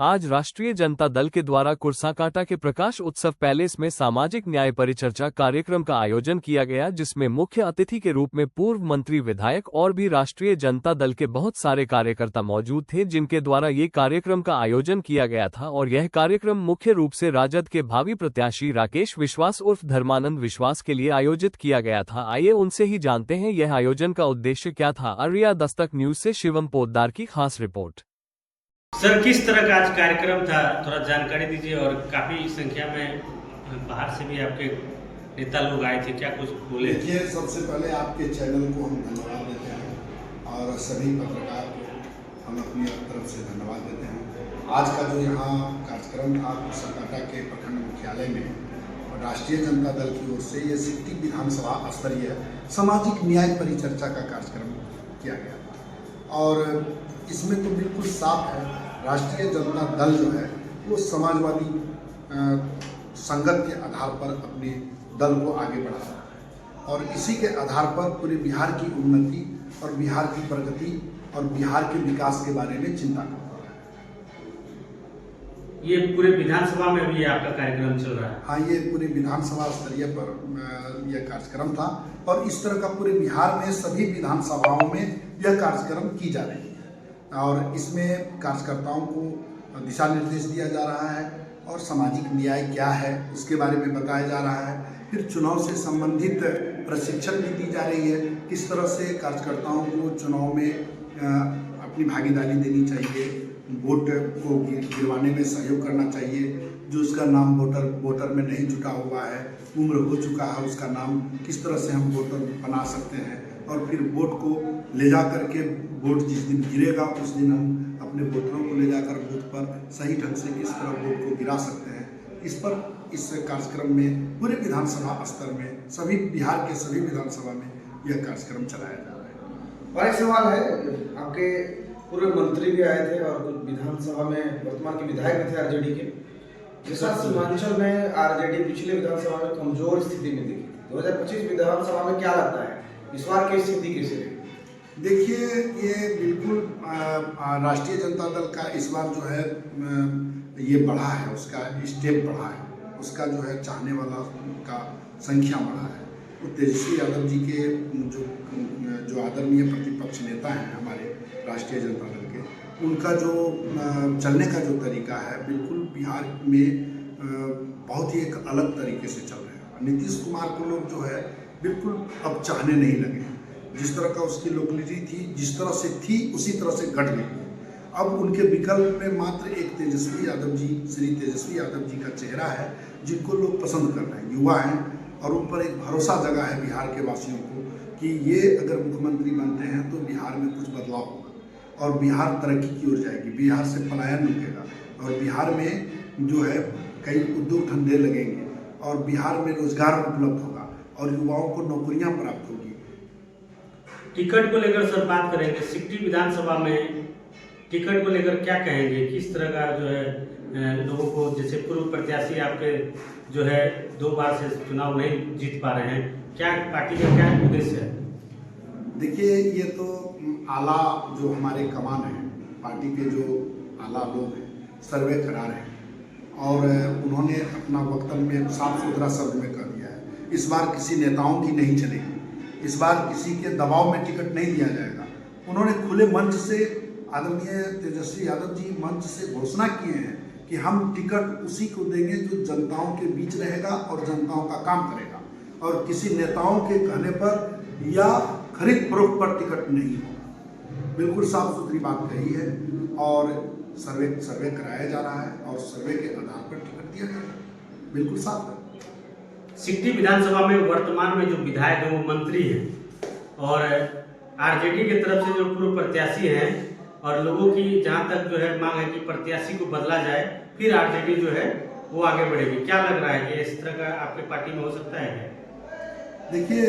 आज राष्ट्रीय जनता दल के द्वारा कुर्साकांटा के प्रकाश उत्सव पैलेस में सामाजिक न्याय परिचर्चा कार्यक्रम का आयोजन किया गया, जिसमें मुख्य अतिथि के रूप में पूर्व मंत्री, विधायक और भी राष्ट्रीय जनता दल के बहुत सारे कार्यकर्ता मौजूद थे, जिनके द्वारा ये कार्यक्रम का आयोजन किया गया था। और यह कार्यक्रम मुख्य रूप से राजद के भावी प्रत्याशी राकेश विश्वास उर्फ धर्मानंद विश्वास के लिए आयोजित किया गया था। आइए उनसे ही जानते हैं यह आयोजन का उद्देश्य क्या था। अर्रिया दस्तक न्यूज से शिवम पोद्दार की खास रिपोर्ट। सर, किस तरह का आज कार्यक्रम था, थोड़ा जानकारी दीजिए। और काफ़ी संख्या में बाहर से भी आपके नेता लोग आए थे, क्या कुछ बोले? देखिए, सबसे पहले आपके चैनल को हम धन्यवाद देते हैं और सभी पत्रकार को हम अपनी तरफ से धन्यवाद देते हैं। आज का जो यहाँ कार्यक्रम था कुर्साकांटा के प्रखंड मुख्यालय में और राष्ट्रीय जनता दल की ओर से ये सिटी विधानसभा स्तरीय सामाजिक न्याय परिचर्चा का कार्यक्रम किया गया और इसमें तो बिल्कुल साफ है, राष्ट्रीय जनता दल जो है वो समाजवादी संगत के आधार पर अपने दल को आगे बढ़ा रहा है और इसी के आधार पर पूरे बिहार की उन्नति और बिहार की प्रगति और बिहार के विकास के बारे में चिंता कर रहा है। ये पूरे विधानसभा में भी आपका कार्यक्रम चल रहा है? हाँ, ये पूरे विधानसभा स्तरीय पर यह कार्यक्रम था और इस तरह का पूरे बिहार में सभी विधानसभाओं में यह कार्यक्रम की जा रही है और इसमें कार्यकर्ताओं को दिशा निर्देश दिया जा रहा है और सामाजिक न्याय क्या है उसके बारे में बताया जा रहा है। फिर चुनाव से संबंधित प्रशिक्षण भी दी जा रही है, किस तरह से कार्यकर्ताओं को चुनाव में अपनी भागीदारी देनी चाहिए, वोट को गिरवाने में सहयोग करना चाहिए, जो उसका नाम वोटर में नहीं जुटा हुआ है, उम्र हो चुका है, उसका नाम किस तरह से हम वोटर बना सकते हैं और फिर वोट को ले जा करके वोट जिस दिन गिरेगा उस दिन हम अपने वोटरों को ले जाकर बूथ पर सही ढंग से किस तरह वोट को गिरा सकते हैं। इस पर इस कार्यक्रम में पूरे विधानसभा स्तर में सभी बिहार के सभी विधानसभा में यह कार्यक्रम चलाया जा रहा है। और एक सवाल है, आपके पूर्व मंत्री भी आए थे और विधानसभा में वर्तमान के विधायक भी थे आरजेडी के। जैसा सीमांचल में आरजेडी पिछले विधानसभा में कमजोर स्थिति में दिखी, 2025 विधानसभा में क्या लगता है इस बार की स्थिति कैसे रहेगी? देखिए, ये बिल्कुल राष्ट्रीय जनता दल का इस बार जो है ये बढ़ा है, उसका स्टेप बढ़ा है, उसका जो है चाहने वाला का संख्या बढ़ा है। तो तेजस्वी यादव जी के जो आदरणीय प्रतिपक्ष नेता हैं हमारे राष्ट्रीय जनता दल के, उनका जो चलने का जो तरीका है बिल्कुल बिहार में बहुत ही एक अलग तरीके से चल रहे हैं। नीतीश कुमार को लोग जो है बिल्कुल अब चाहने नहीं लगे। जिस तरह का उसकी लोकलिटी थी, जिस तरह से थी उसी तरह से घट गई। अब उनके विकल्प में मात्र एक तेजस्वी यादव जी, श्री तेजस्वी यादव जी का चेहरा है, जिनको लोग पसंद कर रहे हैं, युवा हैं और उन पर एक भरोसा जगा है बिहार के वासियों को कि ये अगर मुख्यमंत्री बनते हैं तो बिहार में कुछ बदलाव होगा और बिहार तरक्की की ओर जाएगी, बिहार से पलायन रुकेगा और बिहार में जो है कई उद्योग धंधे लगेंगे और बिहार में रोजगार उपलब्ध होगा और युवाओं को नौकरियां प्राप्त होगी। टिकट को लेकर सर बात करेंगे, सिटी विधानसभा में टिकट को लेकर क्या कहेंगे, किस तरह का जो है लोगों को, जैसे पूर्व प्रत्याशी आपके जो है 2 बार से चुनाव नहीं जीत पा रहे हैं, क्या पार्टी का क्या उद्देश्य है? देखिए, ये तो आला जो हमारे कमान है, पार्टी के जो आला लोग हैं, सर्वे करा रहे हैं और उन्होंने अपना वक्तव्य में साफ सुथरा शब्द में कह दिया है, इस बार किसी नेताओं की नहीं चलेगी, इस बार किसी के दबाव में टिकट नहीं दिया जाएगा। उन्होंने खुले मंच से, आदरणीय तेजस्वी यादव जी मंच से घोषणा किए हैं कि हम टिकट उसी को देंगे जो जनताओं के बीच रहेगा और जनताओं का काम करेगा और किसी नेताओं के कहने पर या खरीद फरोख्त पर टिकट नहीं होगा। बिल्कुल साफ सुथरी बात कही है और सर्वे कराया जा रहा है और सर्वे के आधार पर टिकट दिया जाएगा, बिल्कुल साफ है। सिटी विधानसभा में वर्तमान में जो विधायक हैं वो मंत्री हैं और आरजेडी की तरफ से जो पूर्व प्रत्याशी हैं और लोगों की जहां तक जो है मांग है कि प्रत्याशी को बदला जाए, फिर आरजेडी जो है वो आगे बढ़ेगी। क्या लग रहा है कि इस तरह का आपके पार्टी में हो सकता है क्या? देखिए,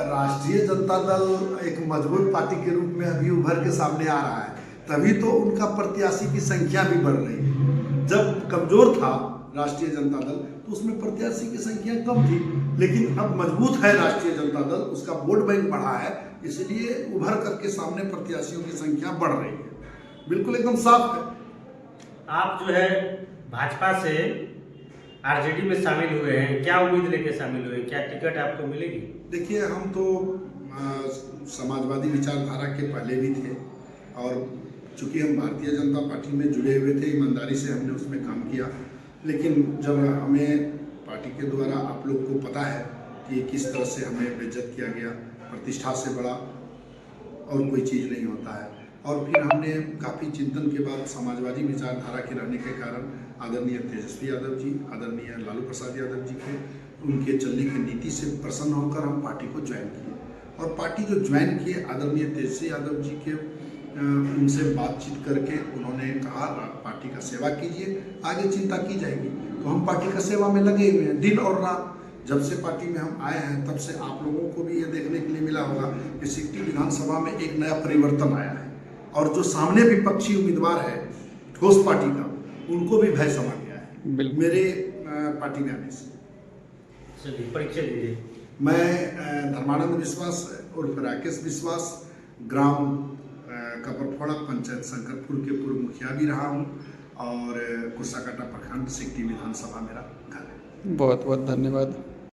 राष्ट्रीय जनता दल एक मजबूत पार्टी के रूप में अभी उभर के सामने आ रहा है, तभी तो उनका प्रत्याशी की संख्या भी बढ़ रही है। जब कमजोर था राष्ट्रीय जनता दल तो उसमें प्रत्याशी की संख्या कम थी, लेकिन अब मजबूत है राष्ट्रीय जनता दल, उसका वोट बैंक बढ़ा है, इसलिए उभर करके सामने प्रत्याशियों की संख्या बढ़ रही है। बिल्कुल एकदम साफ है। आप जो है भाजपा से आरजेडी में शामिल हुए हैं, क्या उम्मीद लेके शामिल हुए, क्या टिकट आपको मिलेगी? देखिए, हम तो समाजवादी विचारधारा के पहले भी थे और चूंकि हम भारतीय जनता पार्टी में जुड़े हुए थे, ईमानदारी से हमने उसमें काम किया। लेकिन जब हमें पार्टी के द्वारा, आप लोग को पता है कि किस तरह से हमें बेइज्जत किया गया, प्रतिष्ठा से बड़ा और कोई चीज़ नहीं होता है। और फिर हमने काफ़ी चिंतन के बाद समाजवादी विचारधारा के रहने के कारण आदरणीय तेजस्वी यादव जी, आदरणीय लालू प्रसाद यादव जी के उनके चलने की नीति से प्रसन्न होकर हम पार्टी को ज्वाइन किए। और पार्टी जो ज्वाइन किए, आदरणीय तेजस्वी यादव जी के उनसे बातचीत करके उन्होंने कहा पार्टी का सेवा कीजिए, आगे चिंता की जाएगी। तो हम पार्टी का सेवा में लगे हुए हैं दिन और रात। जब से पार्टी में हम आए हैं तब से आप लोगों को भी ये देखने के लिए मिला होगा कि सिकटी विधानसभा में एक नया परिवर्तन आया है और जो सामने विपक्षी उम्मीदवार है ठोस पार्टी का, उनको भी भय समा गया है मेरे पार्टी में आने से। चलिए, परिचय दीजिए। मैं धर्मानंद विश्वास उर्फ राकेश विश्वास, ग्राम कपरफोड़ा, पंचायत शंकरपुर के पूर्व मुखिया भी रहा हूँ और कुर्साकाटा प्रखंड सिकटी विधानसभा मेरा घर है। बहुत बहुत धन्यवाद।